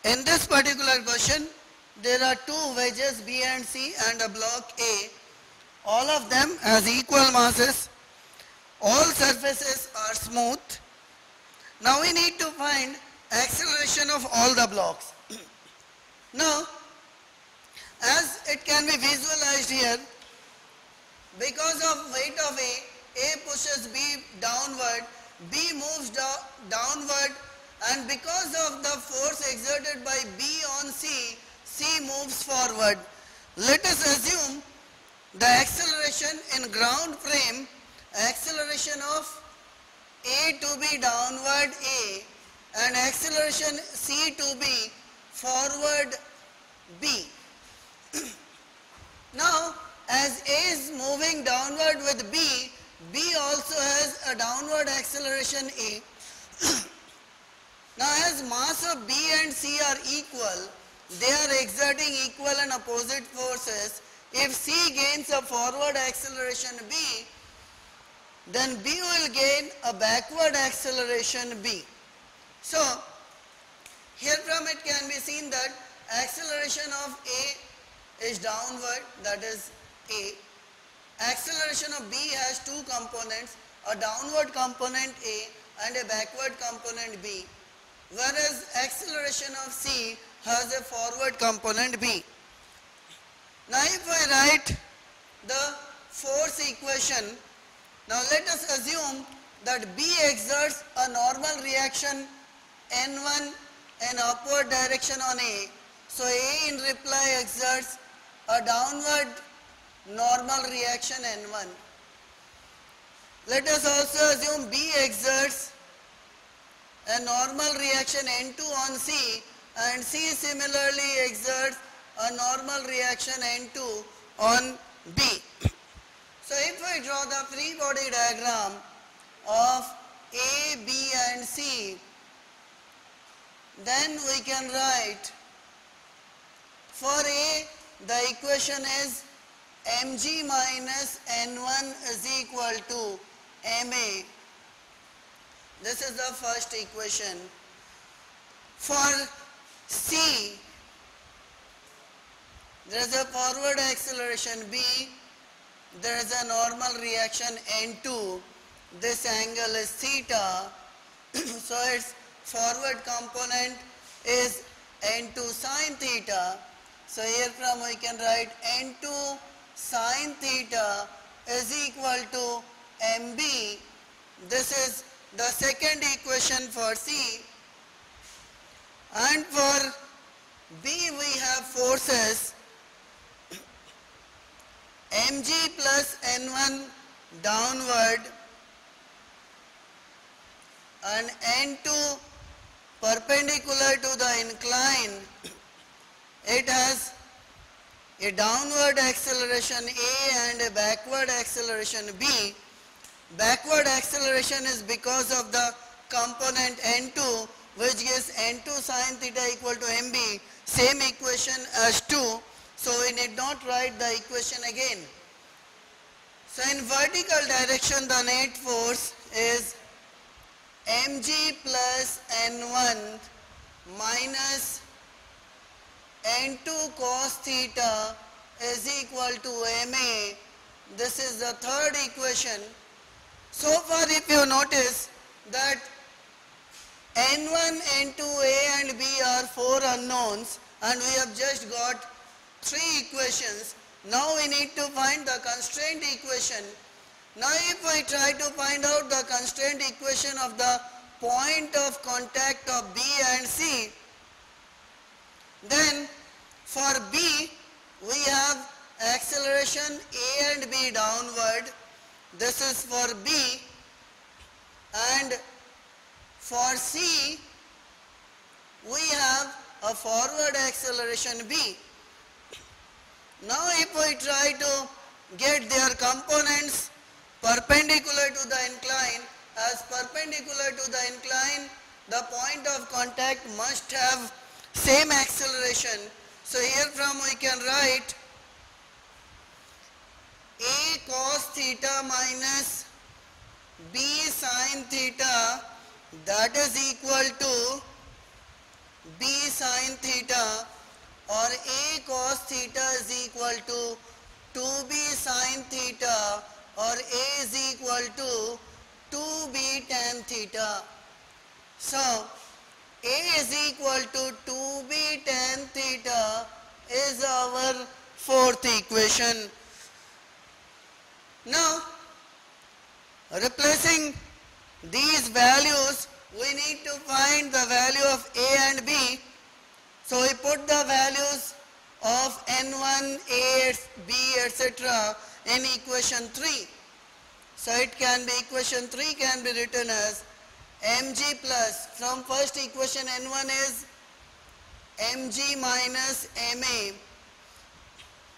In this particular question, there are two wedges B and C and a block A. All of them has equal masses. All surfaces are smooth. Now we need to find acceleration of all the blocks. Now, as it can be visualized here, because of weight of A pushes B downward, B moves downward, and because of the force exerted by B on C, C moves forward. Let us assume the acceleration in ground frame, acceleration of A to be downward A and acceleration C to be forward B. Now, as A is moving downward with B, B also has a downward acceleration A. Now, as mass of B and C are equal, they are exerting equal and opposite forces. If C gains a forward acceleration B, then B will gain a backward acceleration B. So, here from it can be seen that acceleration of A is downward, that is A. Acceleration of B has two components, a downward component A and a backward component B, whereas acceleration of C has a forward component B. Now if I write the force equation, now let us assume that B exerts a normal reaction N1 in upward direction on A. So A in reply exerts a downward normal reaction N1. Let us also assume B exerts a normal reaction N2 on C, and C similarly exerts a normal reaction N2 on B. So if I draw the free body diagram of A, B and C, then we can write for A the equation is mg minus n1 is equal to ma. This is the first equation. For C, there is a forward acceleration B, there is a normal reaction N2, this angle is theta, so its forward component is N2 sine theta. So here from we can write N2 sine theta is equal to mb. This is the second equation for C. And for B we have forces mg plus n1 downward and n2 perpendicular to the incline. It has a downward acceleration A and a backward acceleration B. Backward acceleration is because of the component N2, which gives N2 sine theta equal to mb, same equation as 2, so we need not write the equation again. So in vertical direction the net force is mg plus n1 minus n2 cos theta is equal to ma. This is the third equation. So far if you notice that n1, n2, a and b are four unknowns and we have just got three equations. Now we need to find the constraint equation. Now if I try to find out the constraint equation of the point of contact of B and C, then for B we have acceleration A and B downward, this is for B, and for C we have a forward acceleration B. Now if we try to get their components perpendicular to the incline, as perpendicular to the incline the point of contact must have same acceleration. So here from we can write A cos theta minus B sin theta, that is equal to b sin theta or a cos theta is equal to 2b sin theta or a is equal to 2b tan theta. So a is equal to 2b tan theta is our fourth equation. Now replacing these values, we need to find the value of a and b. So we put the values of n1, a, b, etc. in equation 3. So it can be, equation 3 can be written as mg plus, from first equation n1 is mg minus ma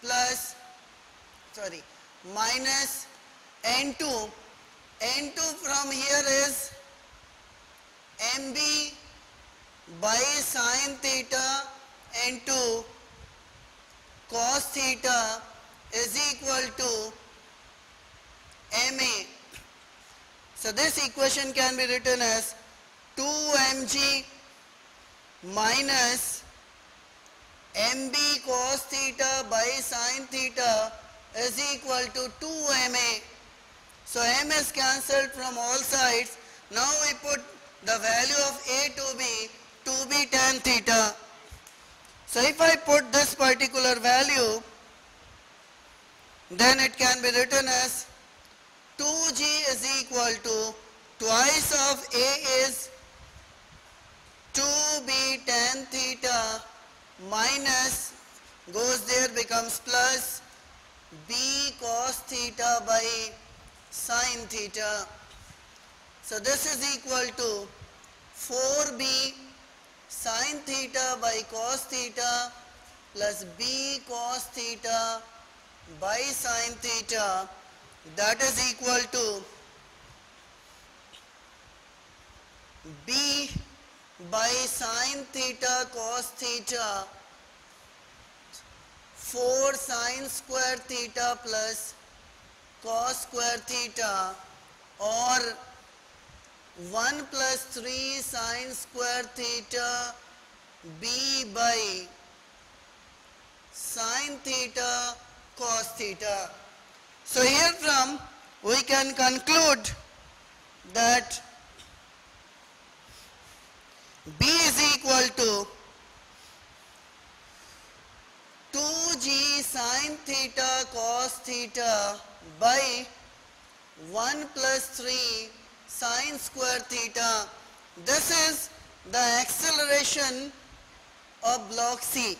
plus, minus n2. n2 from here is mb by sin theta into cos theta is equal to ma. So this equation can be written as 2mg minus mb cos theta by sin theta is equal to 2ma. So m is cancelled from all sides. Now we put the value of a to be 2b tan theta. So if I put this particular value, then it can be written as 2g is equal to twice of a is 2b tan theta minus, goes there, becomes plus b cos theta by sin theta. So this is equal to 4b sin theta by cos theta plus b cos theta by sin theta, that is equal to b by sin theta cos theta 4 sin square theta plus cos square theta, or 1 plus 3 sin square theta b by sin theta cos theta. So herefrom we can conclude that b is equal to 2g sin theta cos theta by 1 plus 3 sin square theta. This is the acceleration of block C.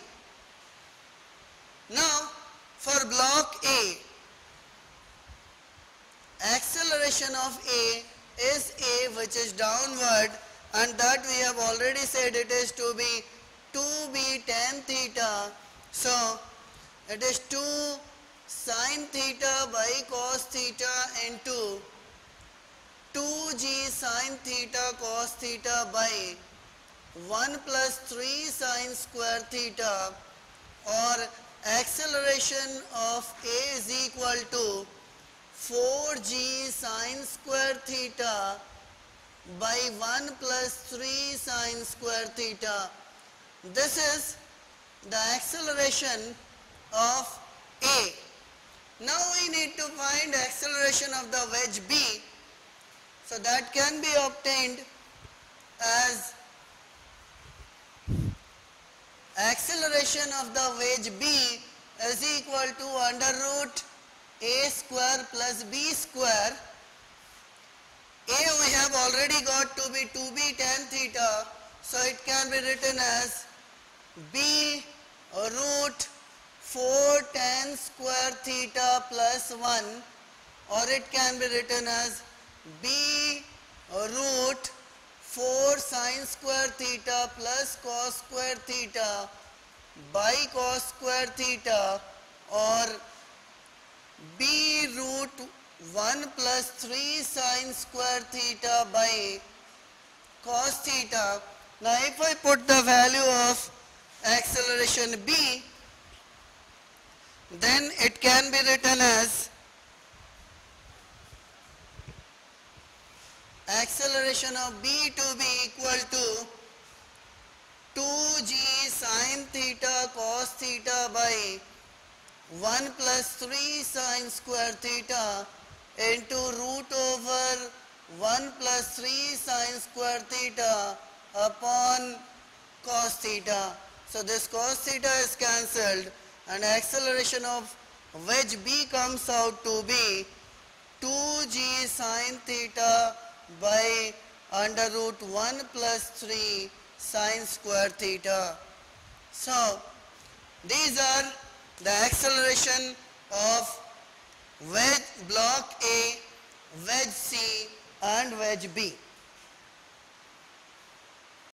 Now for block A, acceleration of A is A, which is downward, and that we have already said it is to be 2b tan theta. So it is 2 sin theta by cos theta into 2g sin theta cos theta by 1 plus 3 sin square theta, or acceleration of A is equal to 4g sin square theta by 1 plus 3 sin square theta. This is the acceleration of A. Now we need to find acceleration of the wedge B. So that can be obtained as acceleration of the wedge B is equal to under root A square plus B square. A we have already got to be 2b tan theta, so it can be written as B root 4 tan square theta plus 1, or it can be written as B root 4 sin square theta plus cos square theta by cos square theta, or B root 1 plus 3 sin square theta by cos theta. Now if I put the value of acceleration B, then it can be written as acceleration of B to be equal to 2 2g sin theta cos theta by 1 plus 3 sin square theta into root over 1 plus 3 sin square theta upon cos theta. So this cos theta is cancelled and acceleration of wedge B comes out to be 2g sin theta by under root 1 plus 3 sin square theta. So these are the acceleration of wedge block A, wedge C and wedge B.